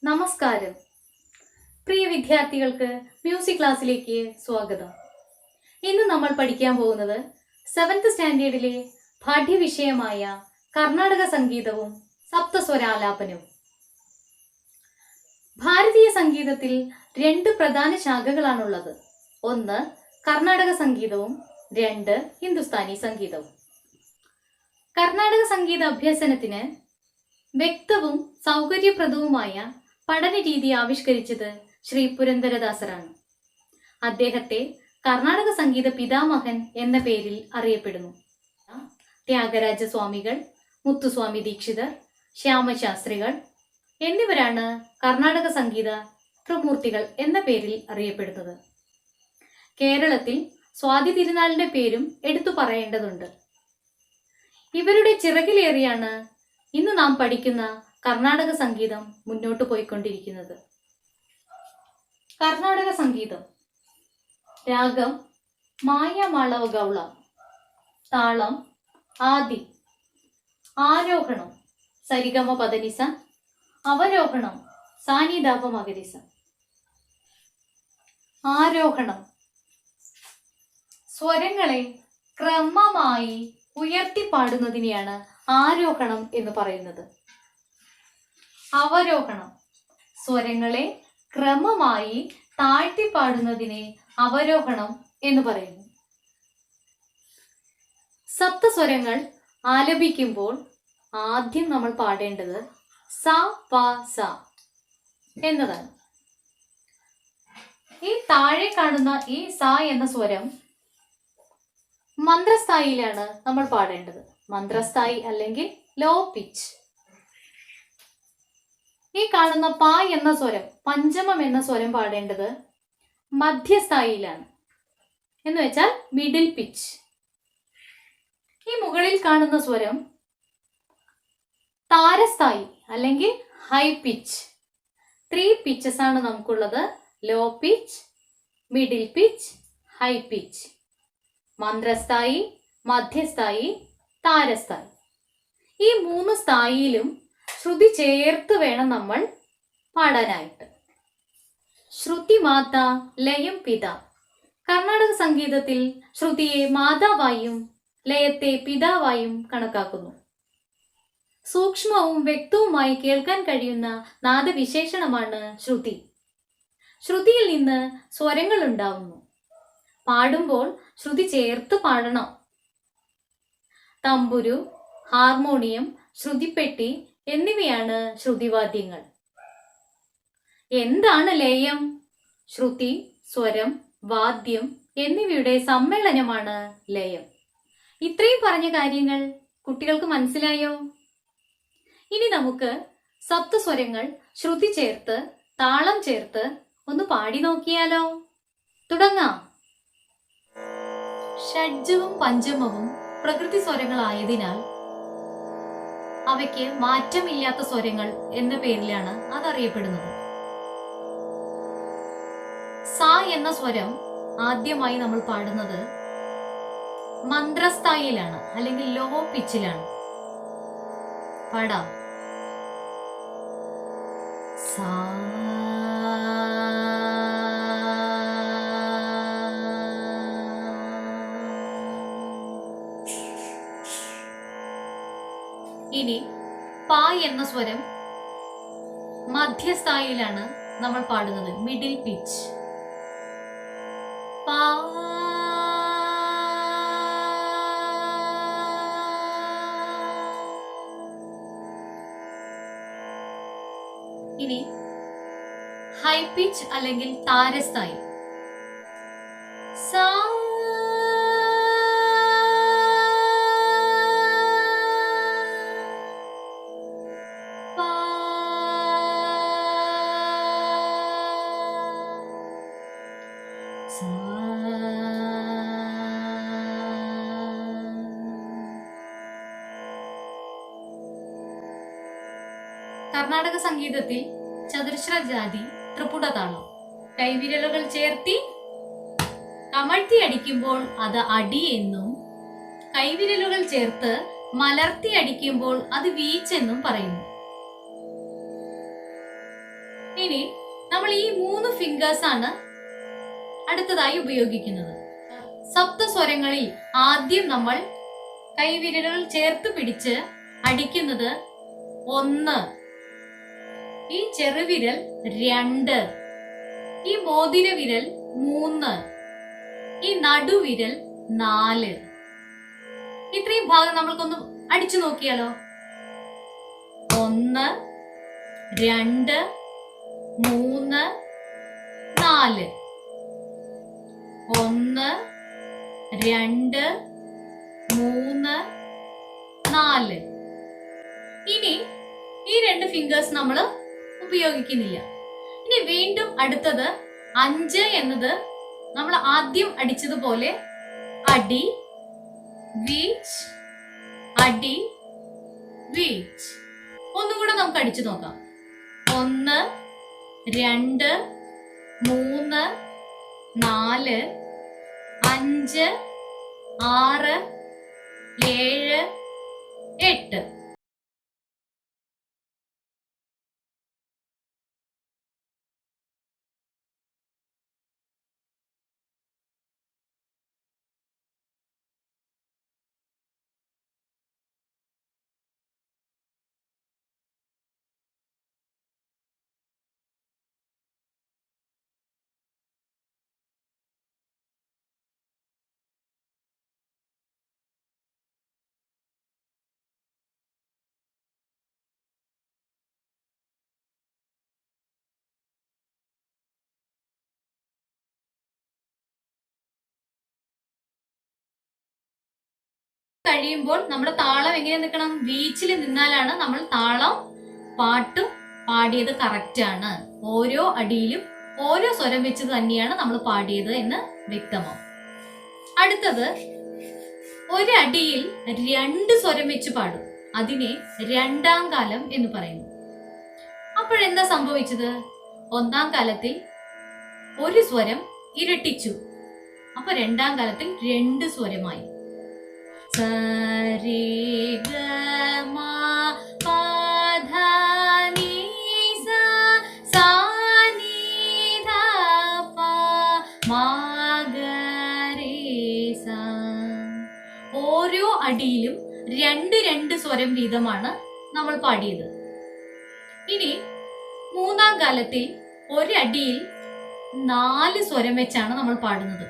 നമസ്കാരം. പ്രിയ വിദ്യാർത്ഥികൾക്ക് മ്യൂസിക് ക്ലാസ്സിലേക്ക് സ്വാഗതം. ഇന്ന് നമ്മൾ പഠിക്കാൻ പോകുന്നത് 7th സ്റ്റാൻഡേർഡിലെ പാഠ്യവിഷയമായ കർണാടക സംഗീതവും സപ്തസ്വരാലാപനവും. ഭാരതീയ സംഗീതത്തിൽ 2 പ്രധാന ശാഖകളാണുള്ളത്. ഒന്ന് കർണാടക സംഗീതവും 2 ഹിന്ദുസ്ഥാനി സംഗീതവും. കർണാടക സംഗീത അഭ്യസനത്തിന് വ്യക്തവും സൗകര്യപ്രദവുമായ പഠന രീതി ആവിഷ്കരിച്ചത് ശ്രീ പുരന്ദരദാസരാണ്. അദ്ദേഹത്തെ കർണാടക സംഗീത പിതാമഹൻ എന്ന പേരിൽ അറിയപ്പെടുന്നു. ത്യാഗരാജ സ്വാമികൾ, മുത്തുസ്വാമി ദീക്ഷിതർ, ശ്യാമശാസ്ത്രികൾ എന്നിവരാണ് കർണാടക സംഗീത ത്രിമൂർത്തികൾ എന്ന പേരിൽ അറിയപ്പെടുന്നത്. കേരളത്തിൽ സ്വാതി തിരുനാളിന്റെ പേരും എടുത്തു പറയേണ്ടതുണ്ട്. ഇവരുടെ ചിറകിലേറിയാണ് ഇന്ന് നാം പഠിക്കുന്ന കർണാടക സംഗീതം മുന്നോട്ട് പോയിക്കൊണ്ടിരിക്കുന്നത്. കർണാടക സംഗീതം. രാഗം മായാമാളവ ഗൗള. താളം ആദി. ആരോഹണം സരിഗമ പദനിസ. അവരോഹണം സാനിധാപ മകരിസ. ആരോഹണം സ്വരങ്ങളെ ക്രമമായി ഉയർത്തിപ്പാടുന്നതിനെയാണ് ആരോഹണം എന്ന് പറയുന്നത്. അവരോഹണം സ്വരങ്ങളെ ക്രമമായി താഴ്ത്തിപ്പാടുന്നതിനെ അവരോഹണം എന്ന് പറയുന്നു. സപ്തസ്വരങ്ങൾ ആലപിക്കുമ്പോൾ ആദ്യം നമ്മൾ പാടേണ്ടത് സ പ സ എന്നതാണ്. ഈ താഴെ കാണുന്ന ഈ സ എന്ന സ്വരം മന്ത്രസ്ഥായിലാണ് നമ്മൾ പാടേണ്ടത്. മന്ത്രസ്ഥായി അല്ലെങ്കിൽ ലോ പിച്ച്. ഈ കാണുന്ന പ എന്ന സ്വരം, പഞ്ചമം എന്ന സ്വരം പാടേണ്ടത് മധ്യസ്ഥായിലാണ്, എന്ന് വെച്ചാൽ മിഡിൽ പിച്ച്. ഈ മുകളിൽ കാണുന്ന സ്വരം താരസ്ഥായി അല്ലെങ്കിൽ ഹൈ പിച്ച്. 3 പിച്ചസ് ആണ് നമുക്കുള്ളത്. Low pitch, middle pitch, high pitch. മന്ത്രസ്ഥായി, മധ്യസ്ഥായി, താരസ്ഥായി. ഈ 3 സ്ഥായിയിലും ശ്രുതി ചേർത്ത് വേണം നമ്മൾ പാടാനായിട്ട്. ശ്രുതി മാത ലയം പിത. കർണാടക സംഗീതത്തിൽ ശ്രുതിയെ മാതാവായും ലയത്തെ പിതാവായും കണക്കാക്കുന്നു. സൂക്ഷ്മവും വ്യക്തവുമായി കേൾക്കാൻ കഴിയുന്ന നാദവിശേഷണമാണ് ശ്രുതി. ശ്രുതിയിൽ നിന്ന് സ്വരങ്ങൾ ഉണ്ടാവുന്നു. പാടുമ്പോൾ ശ്രുതി ചേർത്ത് പാടണം. തമ്പുരു, ഹാർമോണിയം, ശ്രുതിപ്പെട്ടി എന്നിവയാണ് ശ്രുതിവാദ്യങ്ങൾ. എന്താണ് ലയം? ശ്രുതി, സ്വരം, വാദ്യം എന്നിവയുടെ സമ്മേളനമാണ് ലയം. ഇത്രയും പറഞ്ഞ കാര്യങ്ങൾ കുട്ടികൾക്ക് മനസ്സിലായോ? ഇനി നമുക്ക് സപ്തസ്വരങ്ങൾ ശ്രുതി ചേർത്ത് താളം ചേർത്ത് ഒന്ന് പാടി നോക്കിയാലോ? തുടങ്ങാം. ഷഡ്ജവും പഞ്ചമവും പ്രകൃതി സ്വരങ്ങളായതിനാൽ അവയ്ക്ക് മാറ്റമില്ലാത്ത സ്വരങ്ങൾ എന്ന പേരിലാണ് അതറിയപ്പെടുന്നത്. സ എന്ന സ്വരം ആദ്യമായി നമ്മൾ പാടുന്നത് മന്ത്രസ്ഥായിലാണ് അല്ലെങ്കിൽ ലോ പിച്ചിലാണ്. പാടാം. സാ ഇനി പ എന്ന സ്വരം മധ്യസ്ഥായിലാണ് നമ്മൾ പാടുന്നത്, മിഡിൽ പിച്ച്. പ. ഇനി ഹൈ പിച്ച് അല്ലെങ്കിൽ താരസ്ഥായി. സാ. കർണാടക സംഗീതത്തിൽ ചതുശ്ര ജാതി ത്രിപുട താളം. കൈവിരലുകൾ ചേർത്തി കമഴ്ത്തി അടിക്കുമ്പോൾ അത് അടി എന്നും, കൈവിരലുകൾ ചേർത്ത് മലർത്തി അടിക്കുമ്പോൾ അത് വീച്ചെന്നും പറയുന്നു. ഇനി നമ്മൾ ഈ 3 ഫിംഗേഴ്സ് ആണ് അടുത്തതായി ഉപയോഗിക്കുന്നത്. സപ്തസ്വരങ്ങളിൽ ആദ്യം നമ്മൾ കൈവിരലുകൾ ചേർത്ത് പിടിച്ച് അടിക്കുന്നത് 1, ഈ ചെറുവിരൽ 2, ഈ മോതിര വിരൽ 3, ഈ നടുവിരൽ 4. ഇത്രയും ഭാഗം നമ്മൾക്കൊന്ന് അടിച്ചു നോക്കിയാലോ. 1, 2, 3, 4. 1, 2, 3, 4. ഇനി ഈ 2 ഫിംഗേഴ്സ് നമ്മൾ ഉപയോഗിക്കുന്നില്ല. ഇനി വീണ്ടും അടുത്തത് 5 എന്നത് നമ്മൾ ആദ്യം അടിച്ചതുപോലെ അടി വീച്ച് അടി വീച്ച്. ഒന്നുകൂടെ നമുക്ക് അടിച്ചു നോക്കാം. 1, 2, 3, 4, 5, 6, 7, 8. കഴിയുമ്പോൾ നമ്മുടെ താളം എങ്ങനെ നിൽക്കണം? വീച്ചിൽ നിന്നാലാണ് നമ്മൾ താളം പാട്ടും പാടിയത് കറക്റ്റ് ആണ്. ഓരോ അടിയിലും ഓരോ സ്വരം വെച്ച് തന്നെയാണ് നമ്മൾ പാടിയത് എന്ന് വ്യക്തമാവും. അടുത്തത് ഒരടിയിൽ 2 സ്വരം വെച്ച് പാടും. അതിനെ രണ്ടാം കാലം എന്ന് പറയുന്നു. അപ്പോഴെന്താ സംഭവിച്ചത്? ഒന്നാം കാലത്തിൽ ഒരു സ്വരം ഇരട്ടിച്ചു, അപ്പൊ രണ്ടാം കാലത്തിൽ 2 സ്വരമായി. സരി ഗ മ പ ധ നി സ സ നി ധ പ മ ഗ രി സ. ഓരോ അടിയിലും 2 സ്വരം വീതമാണ് നമ്മൾ പാടിയത്. ഇനി മൂന്നാം കാലത്തിൽ ഒരടിയിൽ 4 സ്വരം വെച്ചാണ് നമ്മൾ പാടുന്നത്.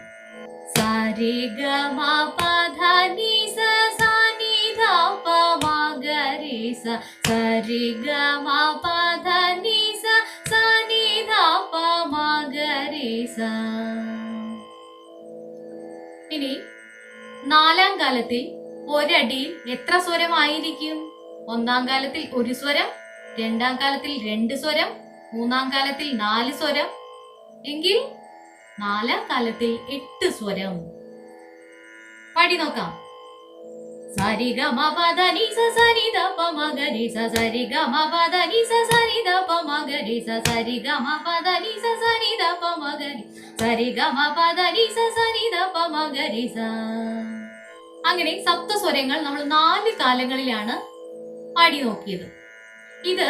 സരി ഗ മ പ ധ നി സ സ നി ധ പ മ ഗ രി സ. സരി ഗ മ പ ധ നി സ സ നി ധ പ മ ഗ രി സ. ഇനി നാലാം കാലത്തിൽ ഒരടിയിൽ എത്ര സ്വരമായിരിക്കും? ഒന്നാം കാലത്തിൽ 1 സ്വരം, രണ്ടാം കാലത്തിൽ 2 സ്വരം, മൂന്നാം കാലത്തിൽ 4 സ്വരം, എങ്കിൽ നാലാം കാലത്തിൽ 8 സ്വരം. പാടി നോക്കാം. സരി ഗ മ പ ധ നി സ സ നി ധ പ മ ഗ രി സ. സരി ഗ മ പ ധ നി സ സ നി ധ പ മ ഗ രി സ. സരി ഗ മ പ ധ നി സ സ നി ധ പ മ ഗ രി. സരി ഗ മ പ ധ നി സ സ നി ധ പ മ ഗ രി സ. അങ്ങനെ സപ്തസ്വരങ്ങൾ നമ്മൾ 4 കാലങ്ങളിലാണ് പാടി നോക്കിയത്. ഇത്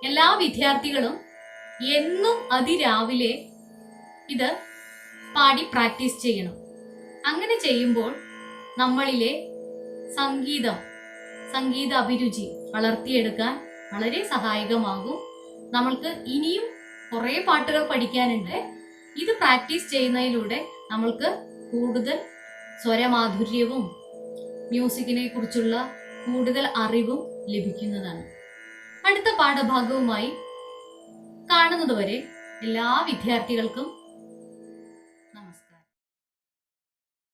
എല്ലാ വിദ്യാർത്ഥികളും എന്നും അതിരാവിലെ ഇത് പാടി പ്രാക്ടീസ് ചെയ്യണം. അങ്ങനെ ചെയ്യുമ്പോൾ നമ്മളിലെ സംഗീത അഭിരുചി വളർത്തിയെടുക്കാൻ വളരെ സഹായകമാകും. നമ്മൾക്ക് ഇനിയും കുറേ പാട്ടുകൾ പഠിക്കാനുണ്ട്. ഇത് പ്രാക്ടീസ് ചെയ്യുന്നതിലൂടെ നമ്മൾക്ക് കൂടുതൽ സ്വരമാധുര്യവും മ്യൂസിക്കിനെ കുറിച്ചുള്ള കൂടുതൽ അറിവും ലഭിക്കുന്നതാണ്. അടുത്ത പാഠഭാഗവുമായി കാണുന്നതുവരെ എല്ലാ വിദ്യാർത്ഥികൾക്കും